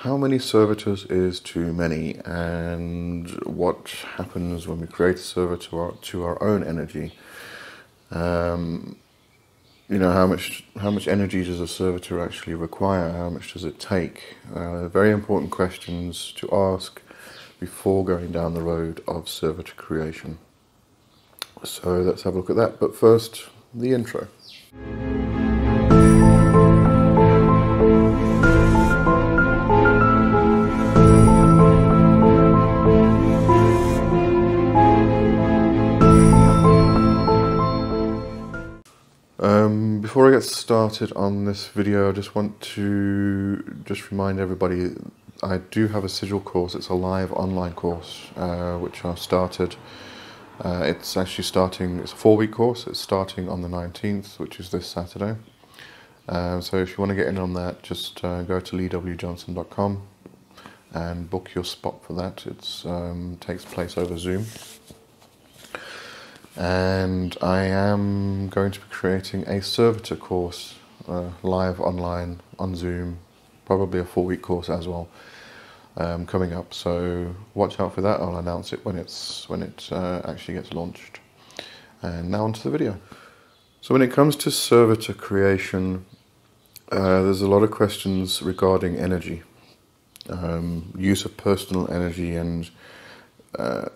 How many servitors is too many, and what happens when we create a servitor to our own energy? How much energy does a servitor actually require? How much does it take? Very important questions to ask before going down the road of servitor creation. So let's have a look at that. But first, the intro. Before I get started on this video, I just want to remind everybody I do have a sigil course. It's a live online course which I've started. It's actually starting, it's a 4-week course. It's starting on the 19th, which is this Saturday. So if you want to get in on that, just go to leewjohnson.com and book your spot for that. It takes place over Zoom. And I am going to be creating a servitor course, live online on Zoom, probably a 4-week course as well, coming up. So watch out for that. I'll announce it when it actually gets launched. And now onto the video. So when it comes to servitor creation, there's a lot of questions regarding energy, use of personal energy, and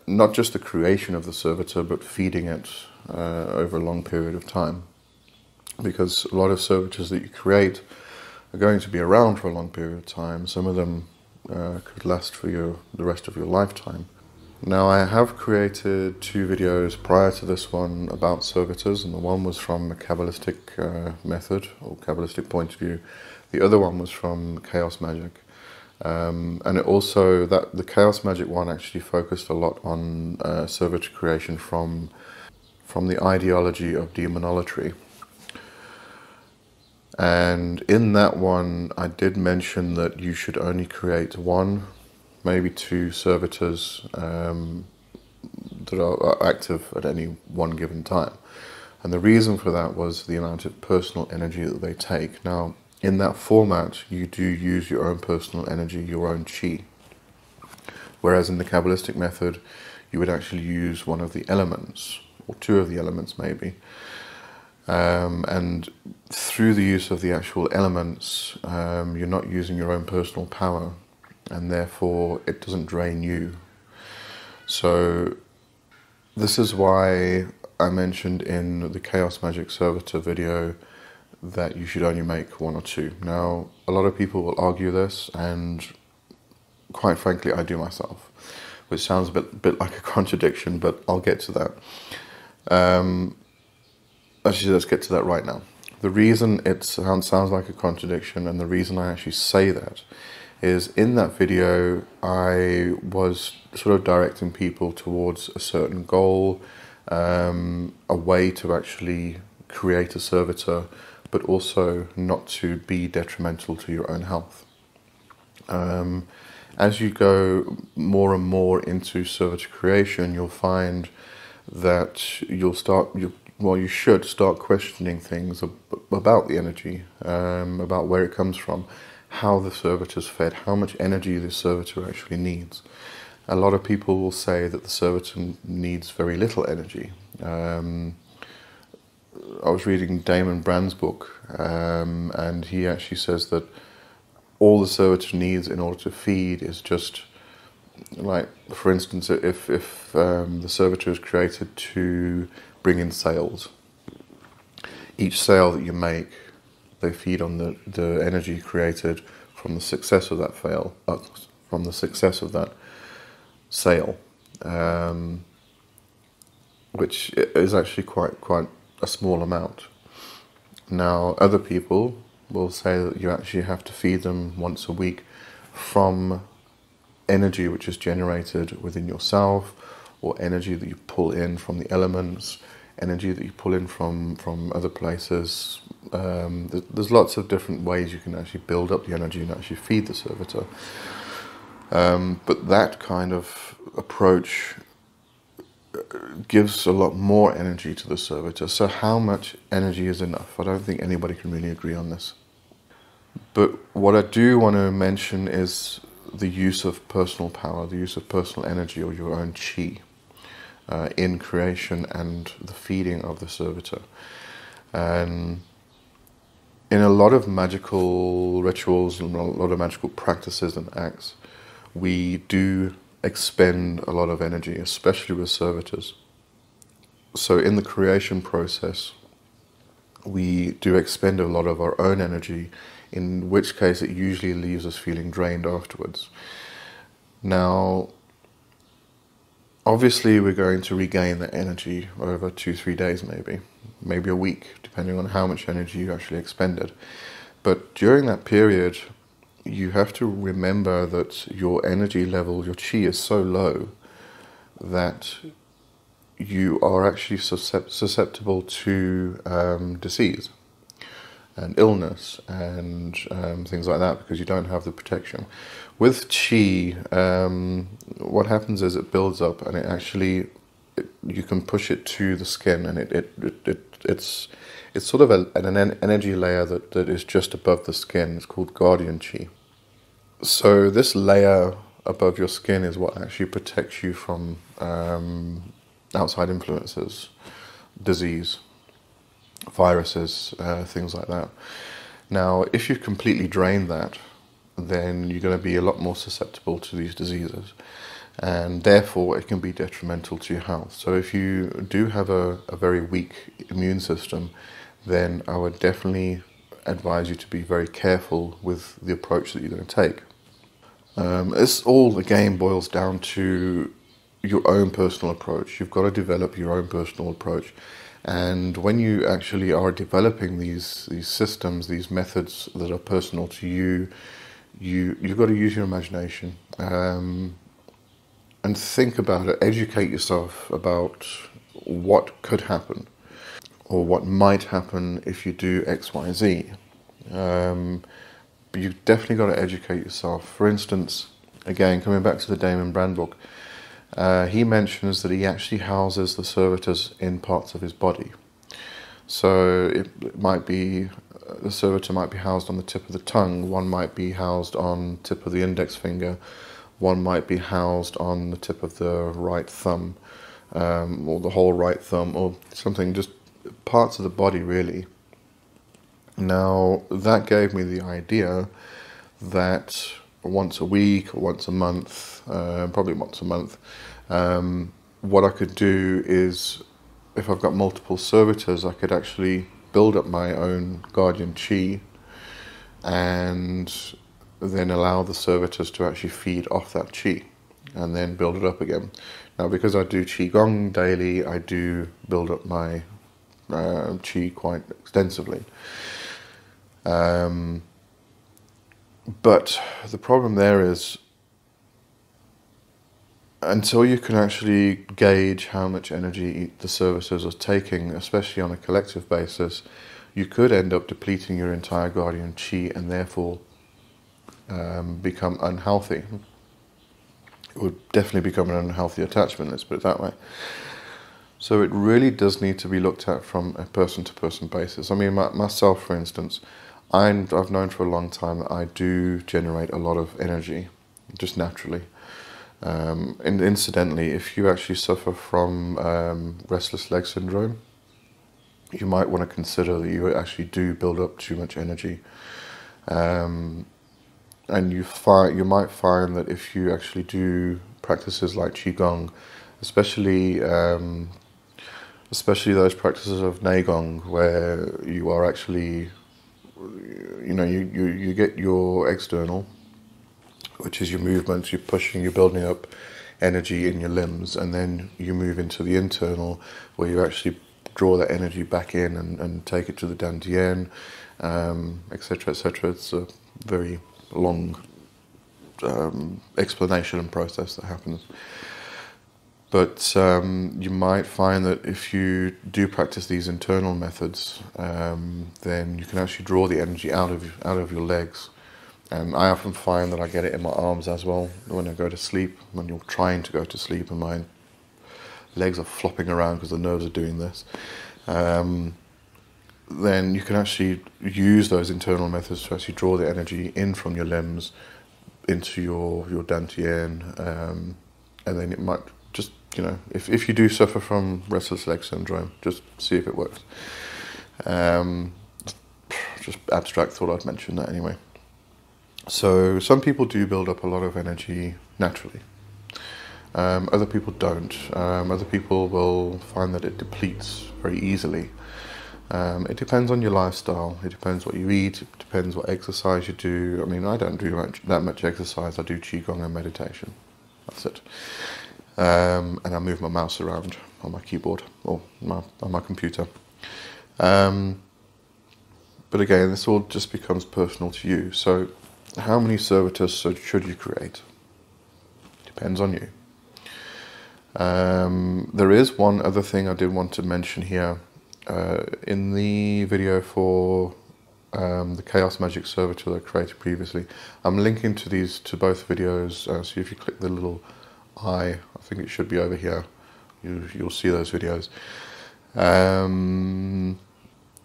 not just the creation of the servitor, but feeding it over a long period of time. Because a lot of servitors that you create are going to be around for a long period of time. Some of them could last for the rest of your lifetime. Now, I have created 2 videos prior to this one about servitors, and the one was from a Kabbalistic method or Kabbalistic point of view. The other one was from Chaos Magic. And it also, the Chaos Magic one actually focused a lot on servitor creation from the ideology of demonolatry. And in that one, I did mention that you should only create 1, maybe 2 servitors that are active at any one given time. And the reason for that was the amount of personal energy that they take. Now, in that format, you do use your own personal energy, your own chi. Whereas in the Kabbalistic method, you would actually use one of the elements, or 2 of the elements maybe. And through the use of the actual elements, you're not using your own personal power, and therefore it doesn't drain you. So this is why I mentioned in the Chaos Magic Servitor video that you should only make 1 or 2. Now, a lot of people will argue this, and quite frankly, I do myself, which sounds a bit like a contradiction, but I'll get to that. Actually, let's get to that right now. The reason it sounds like a contradiction, and the reason I actually say that, is in that video, I was sort of directing people towards a certain goal, a way to actually create a servitor, but also not to be detrimental to your own health. As you go more and more into servitor creation, you'll find that you should start questioning things about the energy, about where it comes from, how the servitor's fed, how much energy the servitor actually needs. A lot of people will say that the servitor needs very little energy. I was reading Damon Brand's book, and he actually says that all the servitor needs in order to feed is just, like, for instance, if the servitor is created to bring in sales, each sale that you make, they feed on the energy created from the success of that sale, which is actually quite a small amount. Now, other people will say that you actually have to feed them once a week from energy which is generated within yourself, or energy that you pull in from the elements, energy that you pull in from other places. There's lots of different ways you can actually build up the energy and actually feed the servitor. But that kind of approach gives a lot more energy to the servitor. So how much energy is enough? I don't think anybody can really agree on this. But what I do want to mention is the use of personal power, the use of personal energy or your own chi in creation and the feeding of the servitor. And in a lot of magical rituals and a lot of magical practices and acts, we do expend a lot of energy, especially with servitors. So in the creation process, we do expend a lot of our own energy, in which case it usually leaves us feeling drained afterwards. Now, obviously we're going to regain that energy over 2-3 days, maybe a week, depending on how much energy you actually expended. But during that period, you have to remember that your energy level, your chi, is so low that you are actually susceptible to disease and illness and things like that, because you don't have the protection. With chi, what happens is it builds up, and you can push it to the skin, and it's sort of an energy layer that is just above the skin. It's called guardian chi. So this layer above your skin is what actually protects you from outside influences, disease, viruses, things like that. Now, if you completely drain that, then you're going to be a lot more susceptible to these diseases, and therefore it can be detrimental to your health. So if you do have a very weak immune system, then I would definitely advise you to be very careful with the approach that you're going to take. This all, again, boils down to your own personal approach. You've got to develop your own personal approach. And when you actually are developing these systems, these methods that are personal to you, you've got to use your imagination and think about it. Educate yourself about what could happen or what might happen if you do X, Y, Z. But you've definitely got to educate yourself. For instance, again, coming back to the Damon Brand book, he mentions that he actually houses the servitors in parts of his body. So it might be, the servitor might be housed on the tip of the tongue, one might be housed on the tip of the index finger, one might be housed on the tip of the right thumb, or the whole right thumb, or something, just parts of the body really. Now, that gave me the idea that once a week or once a month, probably once a month, what I could do is, if I've got multiple servitors, I could actually build up my own guardian chi and then allow the servitors to actually feed off that chi and then build it up again. Now, because I do qigong daily, I do build up my chi quite extensively. But the problem there is, until you can actually gauge how much energy the servitors are taking, especially on a collective basis, you could end up depleting your entire guardian chi and therefore become unhealthy. It would definitely become an unhealthy attachment, let's put it that way. So it really does need to be looked at from a person-to-person basis. I mean, myself, for instance, I've known for a long time that I do generate a lot of energy, just naturally. And incidentally, if you actually suffer from restless leg syndrome, you might want to consider that you actually do build up too much energy. And you might find that if you actually do practices like qigong, especially those practices of neigong, where you are actually, you get your external, which is your movements, you're pushing, you're building up energy in your limbs, and then you move into the internal, where you actually draw that energy back in and take it to the dantian, etc., etc. It's a very long explanation and process that happens. But you might find that if you do practice these internal methods, then you can actually draw the energy out of your legs. And I often find that I get it in my arms as well when I go to sleep, when you're trying to go to sleep and my legs are flopping around because the nerves are doing this. then you can actually use those internal methods to actually draw the energy in from your limbs into your dantian, and then it might just, you know, if you do suffer from restless leg syndrome, just see if it works. Just abstract, thought I'd mention that anyway. So some people do build up a lot of energy naturally. Other people don't. Other people will find that it depletes very easily. It depends on your lifestyle. It depends what you eat. It depends what exercise you do. I mean, I don't do that much exercise. I do qigong and meditation. That's it. And I move my mouse around on my keyboard or on my computer. But again, this all just becomes personal to you. So how many servitors should you create? Depends on you. There is one other thing I did want to mention here. In the video for the Chaos Magic Servitor that I created previously, I'm linking to both videos, so if you click the little I think it should be over here, you'll see those videos.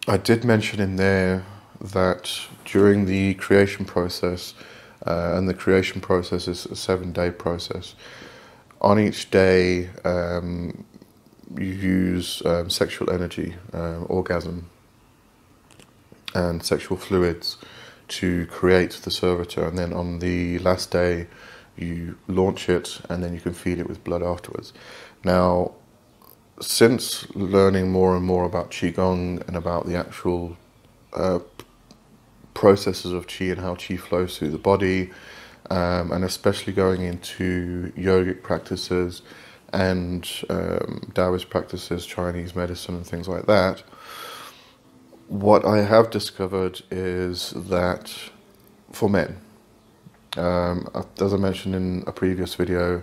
I did mention in there that during the creation process, and the creation process is a 7-day process, on each day you use sexual energy, orgasm and sexual fluids to create the servitor, and then on the last day you launch it, and then you can feed it with blood afterwards. Now, since learning more and more about Qigong and about the actual processes of Qi and how Qi flows through the body, and especially going into yogic practices and Taoist practices, Chinese medicine and things like that, what I have discovered is that for men, as I mentioned in a previous video,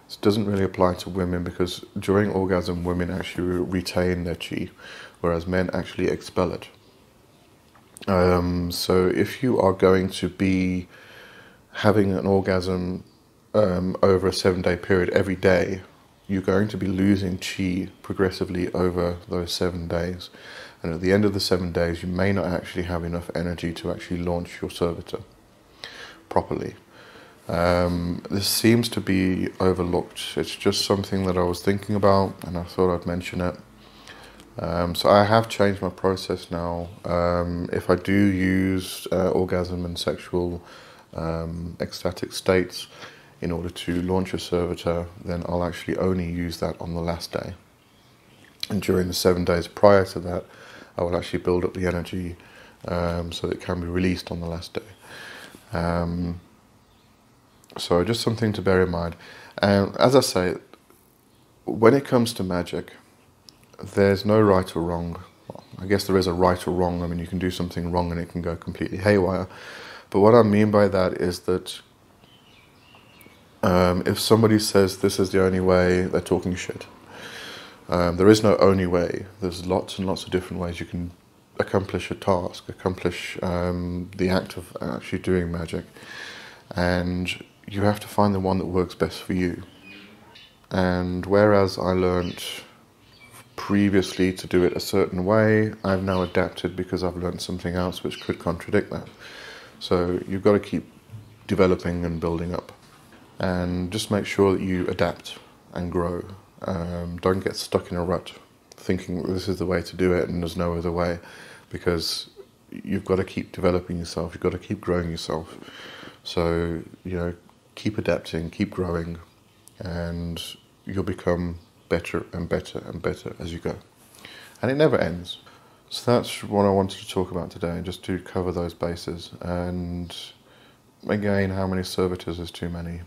this doesn't really apply to women, because during orgasm women actually retain their Qi, whereas men actually expel it. So if you are going to be having an orgasm over a 7-day period every day, you're going to be losing Qi progressively over those 7 days. And at the end of the 7 days, you may not actually have enough energy to actually launch your servitor properly. This seems to be overlooked. It's just something that I was thinking about, and I thought I'd mention it. So I have changed my process now. If I do use orgasm and sexual ecstatic states in order to launch a servitor, then I'll actually only use that on the last day. And during the 7 days prior to that, I will actually build up the energy so that it can be released on the last day. So just something to bear in mind. As I say, when it comes to magic, there's no right or wrong. Well, I guess there is a right or wrong. I mean, you can do something wrong and it can go completely haywire. But what I mean by that is that if somebody says this is the only way, they're talking shit. There is no only way. There's lots and lots of different ways you can accomplish a task, accomplish the act of actually doing magic. And you have to find the one that works best for you. And whereas I learned previously to do it a certain way, I've now adapted because I've learned something else which could contradict that. So you've got to keep developing and building up. And just make sure that you adapt and grow. Don't get stuck in a rut thinking this is the way to do it and there's no other way, because you've got to keep developing yourself, you've got to keep growing yourself. So, you know, keep adapting, keep growing, and you'll become better and better and better as you go. And it never ends. So that's what I wanted to talk about today, just to cover those bases. And again, how many servitors is too many?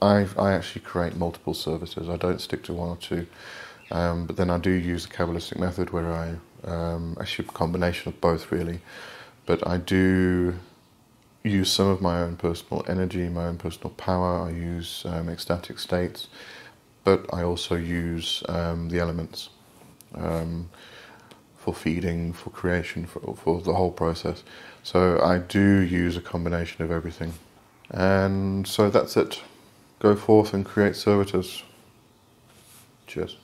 I actually create multiple servitors. I don't stick to one or two. But then I do use the Kabbalistic method, where I actually a combination of both really. But I do use some of my own personal energy, my own personal power. I use ecstatic states, but I also use the elements for feeding, for creation, for the whole process. So I do use a combination of everything. And so that's it. Go forth and create servitors. Cheers.